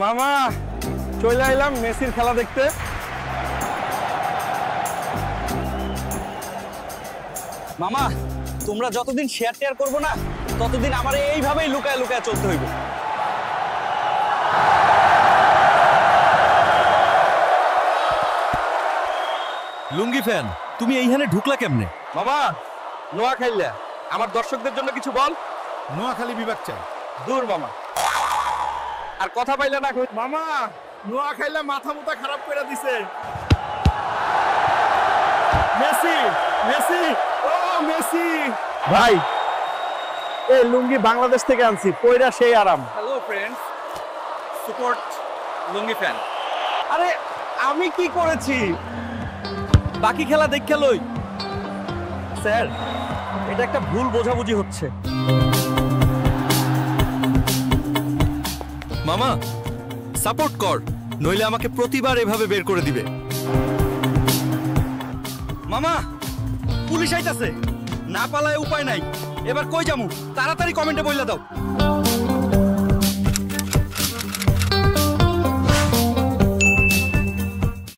মামা চলে আইলাম মেসির খেলা দেখতে। মামা তোমরা যতদিন শেয়ার করবো না ততদিন আমার এইভাবেই লুকায় লুকায় চলতে হইব। লুঙ্গি ফ্যান, তুমি এইখানে ঢুকলা কেমনে? মামা নোয়া খাইলা, আমার দর্শকদের জন্য কিছু বল। নোয়াখালী বিভাগ চাই। দূর মামা, আর কথা পাইলে না। মামা নোয়া খাইলে মাথা মুথা খারাপ করে দিছে। মেসি মেসি ও মেসি ভাই এই লুঙ্গি বাংলাদেশ থেকে আনছি, পয়রা সেই আরাম। হ্যালো ফ্রেন্ডস, সাপোর্ট লুঙ্গি ফ্যান। আরে আমি কি করেছি? বাকি খেলা দেখে লই। স্যার এটা একটা ভুল বোঝাবুঝি হচ্ছে। মামা সাপোর্ট কর, নইলে আমাকে প্রতিবার এভাবে বের করে দিবে। মামা পুলিশ আইতাছে, না পালায় উপায় নাই। এবার কই যামু? তাড়াতাড়ি কমেন্টে বইলা দাও।